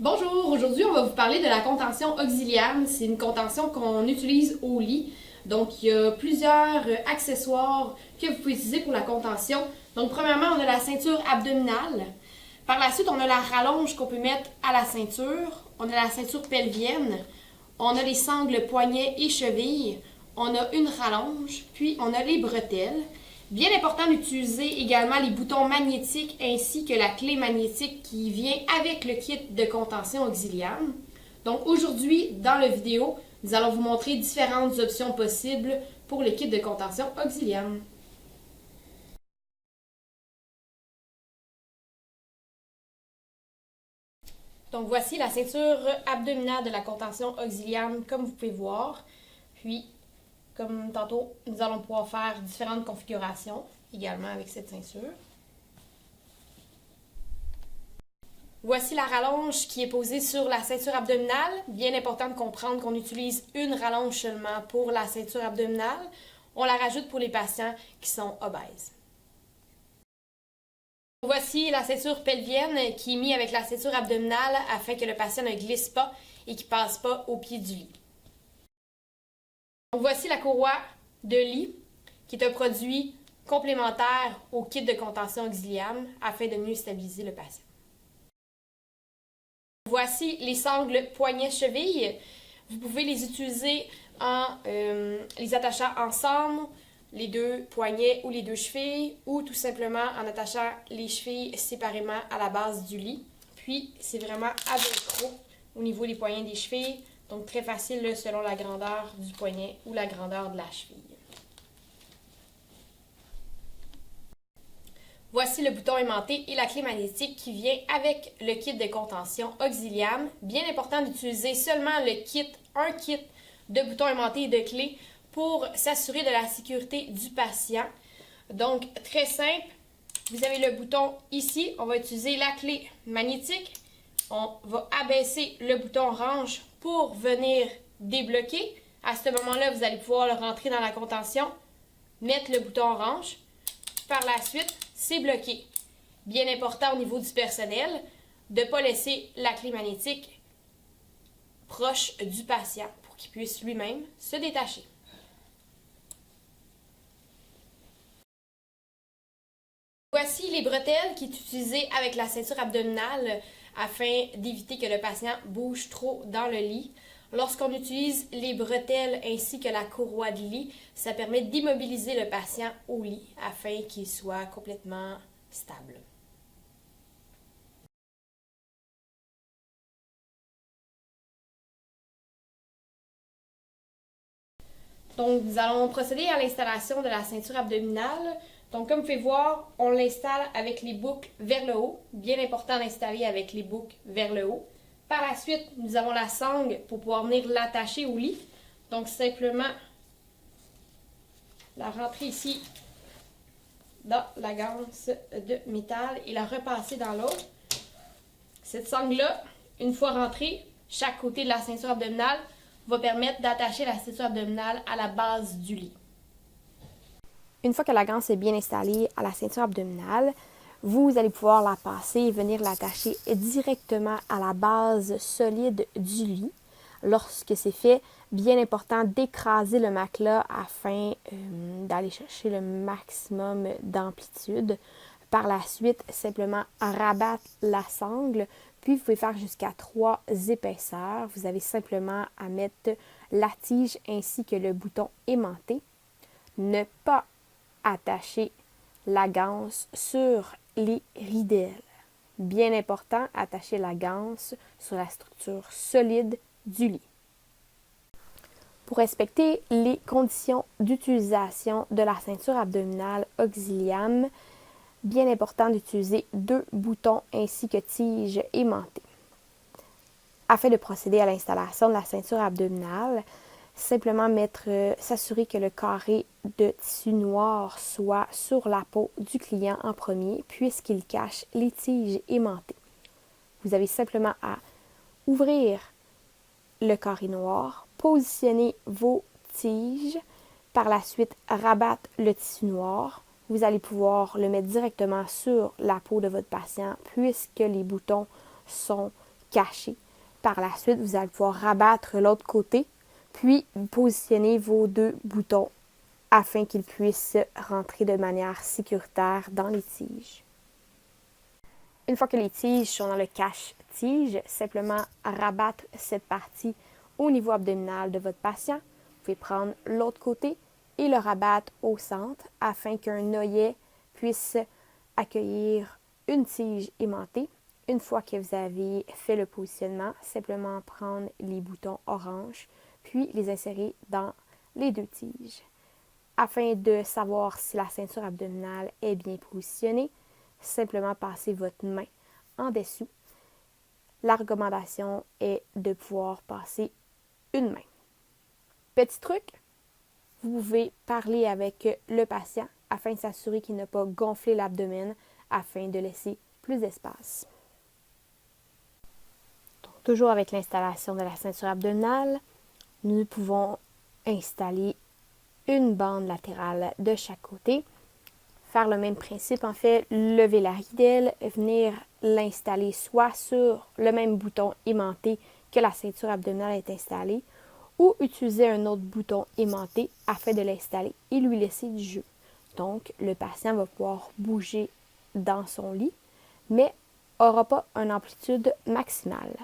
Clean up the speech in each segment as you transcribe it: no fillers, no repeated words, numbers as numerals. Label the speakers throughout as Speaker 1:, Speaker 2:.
Speaker 1: Bonjour, aujourd'hui on va vous parler de la contention auxiliaire. C'est une contention qu'on utilise au lit. Donc il y a plusieurs accessoires que vous pouvez utiliser pour la contention. Donc premièrement, on a la ceinture abdominale. Par la suite, on a la rallonge qu'on peut mettre à la ceinture. On a la ceinture pelvienne. On a les sangles poignets et chevilles. On a une rallonge, puis on a les bretelles. Bien important d'utiliser également les boutons magnétiques ainsi que la clé magnétique qui vient avec le kit de contention auxiliaire. Donc aujourd'hui, dans la vidéo, nous allons vous montrer différentes options possibles pour le kit de contention auxiliaire. Donc voici la ceinture abdominale de la contention auxiliaire comme vous pouvez voir. Puis, comme tantôt, nous allons pouvoir faire différentes configurations également avec cette ceinture. Voici la rallonge qui est posée sur la ceinture abdominale. Bien important de comprendre qu'on utilise une rallonge seulement pour la ceinture abdominale. On la rajoute pour les patients qui sont obèses. Voici la ceinture pelvienne qui est mise avec la ceinture abdominale afin que le patient ne glisse pas et qu'il ne passe pas au pied du lit. Donc voici la courroie de lit qui est un produit complémentaire au kit de contention auxiliaire afin de mieux stabiliser le patient. Voici les sangles poignets-chevilles. Vous pouvez les utiliser en les attachant ensemble, les deux poignets ou les deux chevilles, ou tout simplement en attachant les chevilles séparément à la base du lit. Puis, c'est vraiment à velcro au niveau des poignets des chevilles. Donc, très facile là, selon la grandeur du poignet ou la grandeur de la cheville. Voici le bouton aimanté et la clé magnétique qui vient avec le kit de contention auxiliaire. Bien important d'utiliser seulement le kit, un kit de boutons aimantés et de clés pour s'assurer de la sécurité du patient. Donc, très simple, vous avez le bouton ici, on va utiliser la clé magnétique. On va abaisser le bouton orange pour venir débloquer. À ce moment-là, vous allez pouvoir le rentrer dans la contention, mettre le bouton orange. Par la suite, c'est bloqué. Bien important au niveau du personnel de ne pas laisser la clé magnétique proche du patient pour qu'il puisse lui-même se détacher. Voici les bretelles qui sont utilisées avec la ceinture abdominale afin d'éviter que le patient bouge trop dans le lit. Lorsqu'on utilise les bretelles ainsi que la courroie de lit, ça permet d'immobiliser le patient au lit afin qu'il soit complètement stable. Donc, nous allons procéder à l'installation de la ceinture abdominale. Donc, comme vous pouvez voir, on l'installe avec les boucles vers le haut. Bien important d'installer avec les boucles vers le haut. Par la suite, nous avons la sangle pour pouvoir venir l'attacher au lit. Donc, simplement la rentrer ici dans la ganse de métal et la repasser dans l'autre. Cette sangle-là, une fois rentrée, chaque côté de la ceinture abdominale va permettre d'attacher la ceinture abdominale à la base du lit. Une fois que la ganse est bien installée à la ceinture abdominale, vous allez pouvoir la passer et venir l'attacher directement à la base solide du lit. Lorsque c'est fait, bien important d'écraser le matelas afin d'aller chercher le maximum d'amplitude. Par la suite, simplement rabattre la sangle, puis vous pouvez faire jusqu'à 3 épaisseurs. Vous avez simplement à mettre la tige ainsi que le bouton aimanté. Ne pas attacher la ganse sur les ridelles. Bien important, attacher la ganse sur la structure solide du lit. Pour respecter les conditions d'utilisation de la ceinture abdominale auxiliaire, bien important d'utiliser 2 boutons ainsi que tige aimantée. Afin de procéder à l'installation de la ceinture abdominale, simplement s'assurer que le carré de tissu noir soit sur la peau du client en premier, puisqu'il cache les tiges aimantées. Vous avez simplement à ouvrir le carré noir, positionner vos tiges, par la suite rabattre le tissu noir. Vous allez pouvoir le mettre directement sur la peau de votre patient, puisque les boutons sont caché. Par la suite, vous allez pouvoir rabattre l'autre côté, puis positionner vos 2 boutons afin qu'ils puissent rentrer de manière sécuritaire dans les tiges. Une fois que les tiges sont dans le cache-tige, simplement rabattre cette partie au niveau abdominal de votre patient. Vous pouvez prendre l'autre côté et le rabattre au centre afin qu'un œillet puisse accueillir une tige aimantée. Une fois que vous avez fait le positionnement, simplement prendre les boutons orange, puis les insérer dans les 2 tiges. Afin de savoir si la ceinture abdominale est bien positionnée, simplement passez votre main en dessous. La recommandation est de pouvoir passer une main. Petit truc, vous pouvez parler avec le patient afin de s'assurer qu'il n'a pas gonflé l'abdomen afin de laisser plus d'espace. Toujours avec l'installation de la ceinture abdominale, nous pouvons installer une bande latérale de chaque côté. Faire le même principe, en fait, lever la ridelle, venir l'installer soit sur le même bouton aimanté que la ceinture abdominale est installée, ou utiliser un autre bouton aimanté afin de l'installer et lui laisser du jeu. Donc, le patient va pouvoir bouger dans son lit, mais n'aura pas une amplitude maximale.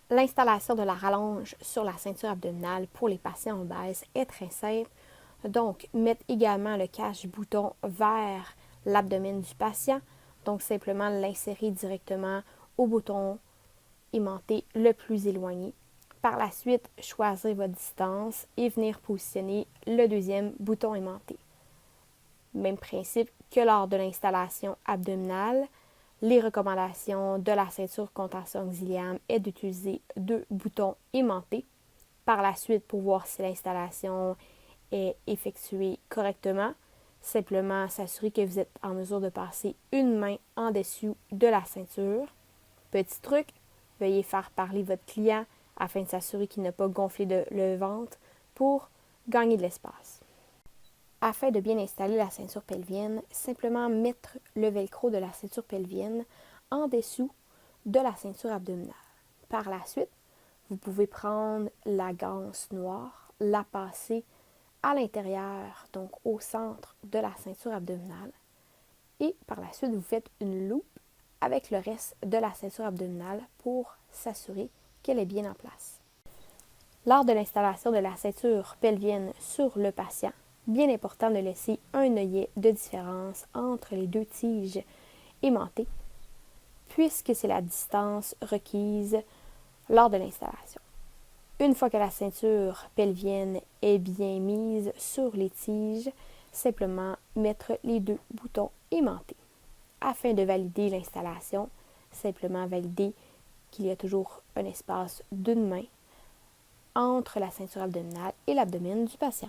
Speaker 1: L'installation de la rallonge sur la ceinture abdominale pour les patients obèses est très simple. Donc, mettre également le cache-bouton vers l'abdomen du patient. Donc, simplement l'insérer directement au bouton aimanté le plus éloigné. Par la suite, choisir votre distance et venir positionner le 2e bouton aimanté. Même principe que lors de l'installation abdominale. Les recommandations de la ceinture contention auxiliaire est d'utiliser 2 boutons aimantés. Par la suite, pour voir si l'installation est effectuée correctement, simplement s'assurer que vous êtes en mesure de passer une main en dessous de la ceinture. Petit truc, veuillez faire parler votre client afin de s'assurer qu'il n'a pas gonflé le ventre pour gagner de l'espace. Afin de bien installer la ceinture pelvienne, simplement mettre le velcro de la ceinture pelvienne en dessous de la ceinture abdominale. Par la suite, vous pouvez prendre la ganse noire, la passer à l'intérieur, donc au centre de la ceinture abdominale. Et par la suite, vous faites une loupe avec le reste de la ceinture abdominale pour s'assurer qu'elle est bien en place. Lors de l'installation de la ceinture pelvienne sur le patient, bien important de laisser un œillet de différence entre les 2 tiges aimantées, puisque c'est la distance requise lors de l'installation. Une fois que la ceinture pelvienne est bien mise sur les tiges, simplement mettre les 2 boutons aimantés. Afin de valider l'installation, simplement valider qu'il y a toujours un espace d'une main entre la ceinture abdominale et l'abdomen du patient.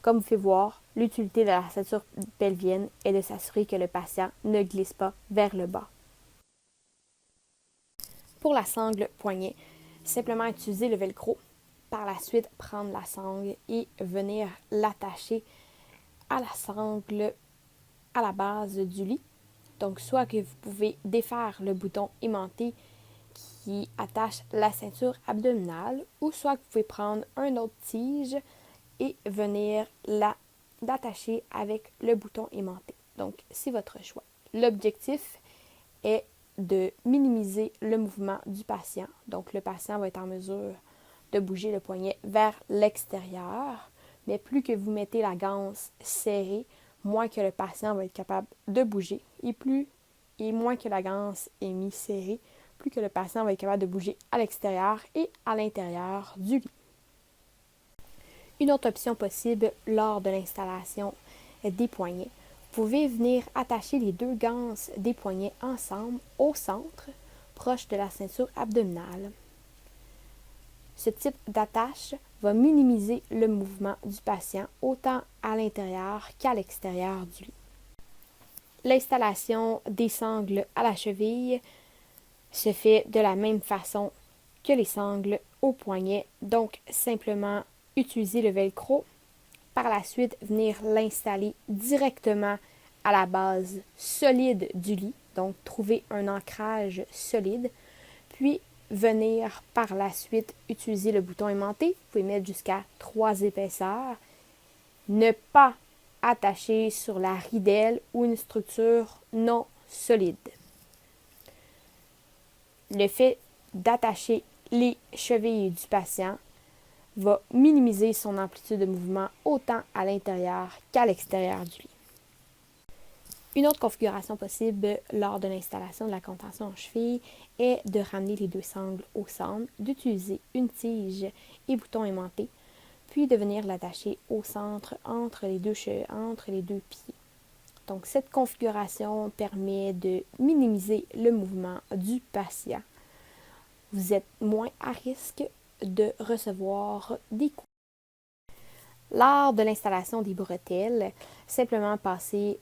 Speaker 1: Comme vous pouvez voir, l'utilité de la ceinture pelvienne est de s'assurer que le patient ne glisse pas vers le bas. Pour la sangle poignet, simplement utiliser le velcro. Par la suite, prendre la sangle et venir l'attacher à la sangle à la base du lit. Donc, soit que vous pouvez défaire le bouton aimanté qui attache la ceinture abdominale, ou soit que vous pouvez prendre un autre tige et venir l'attacher avec le bouton aimanté. Donc, c'est votre choix. L'objectif est de minimiser le mouvement du patient. Donc, le patient va être en mesure de bouger le poignet vers l'extérieur, mais plus que vous mettez la ganse serrée, moins que le patient va être capable de bouger. Et moins que la ganse est mise serrée, plus que le patient va être capable de bouger à l'extérieur et à l'intérieur du lit. Une autre option possible lors de l'installation des poignets, vous pouvez venir attacher les 2 ganses des poignets ensemble au centre, proche de la ceinture abdominale. Ce type d'attache va minimiser le mouvement du patient autant à l'intérieur qu'à l'extérieur du lit. L'installation des sangles à la cheville se fait de la même façon que les sangles au poignet, donc simplement utiliser le velcro. Par la suite, venir l'installer directement à la base solide du lit, donc trouver un ancrage solide, puis venir par la suite utiliser le bouton aimanté. Vous pouvez mettre jusqu'à 3 épaisseurs. Ne pas attacher sur la ridelle ou une structure non solide. Le fait d'attacher les chevilles du patient va minimiser son amplitude de mouvement autant à l'intérieur qu'à l'extérieur du lit. Une autre configuration possible lors de l'installation de la contention en cheville est de ramener les 2 sangles au centre, d'utiliser une tige et bouton aimanté, puis de venir l'attacher au centre entre les deux pieds. Donc cette configuration permet de minimiser le mouvement du patient. Vous êtes moins à risque de recevoir des coups. Lors de l'installation des bretelles, simplement passer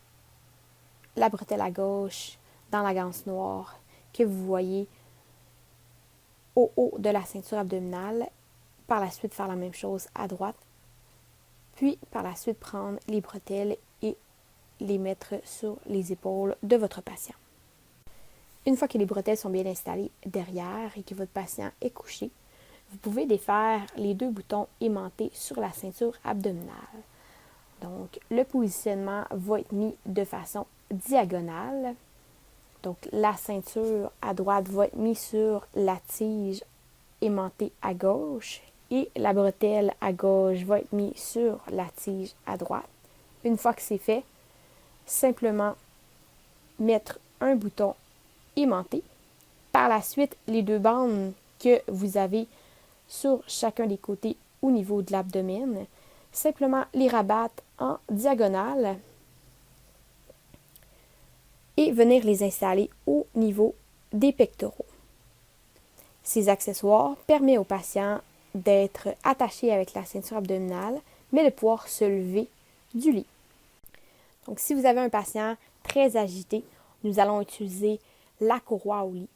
Speaker 1: la bretelle à gauche dans la ganse noire que vous voyez au haut de la ceinture abdominale. Par la suite, faire la même chose à droite. Puis, par la suite, prendre les bretelles et les mettre sur les épaules de votre patient. Une fois que les bretelles sont bien installées derrière et que votre patient est couché, vous pouvez défaire les 2 boutons aimantés sur la ceinture abdominale. Donc, le positionnement va être mis de façon diagonale. Donc, la ceinture à droite va être mise sur la tige aimantée à gauche et la bretelle à gauche va être mise sur la tige à droite. Une fois que c'est fait, simplement mettre un bouton aimanté. Par la suite, les 2 bandes que vous avez sur chacun des côtés au niveau de l'abdomen, simplement les rabattre en diagonale et venir les installer au niveau des pectoraux. Ces accessoires permettent au patient d'être attaché avec la ceinture abdominale, mais de pouvoir se lever du lit. Donc, si vous avez un patient très agité, nous allons utiliser la courroie au lit.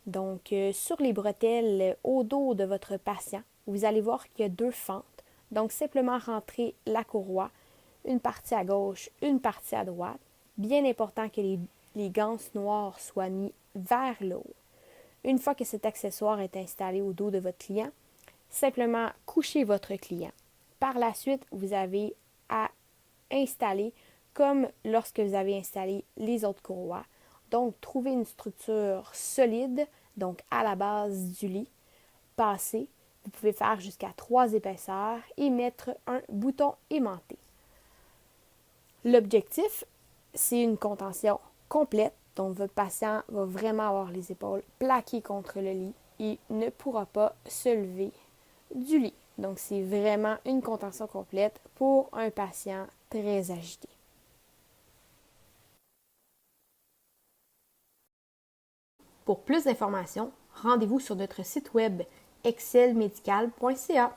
Speaker 1: Donc, sur les bretelles au dos de votre patient, vous allez voir qu'il y a 2 fentes. Donc, simplement rentrer la courroie, une partie à gauche, une partie à droite. Bien important que les ganses noires soient mis vers le haut. Une fois que cet accessoire est installé au dos de votre client, simplement couchez votre client. Par la suite, vous avez à installer comme lorsque vous avez installé les autres courroies. Donc, trouvez une structure solide, donc à la base du lit, passer. Vous pouvez faire jusqu'à 3 épaisseurs et mettre un bouton aimanté. L'objectif, c'est une contention complète, donc votre patient va vraiment avoir les épaules plaquées contre le lit et ne pourra pas se lever du lit. Donc, c'est vraiment une contention complète pour un patient très agité. Pour plus d'informations, rendez-vous sur notre site web excelmedical.ca.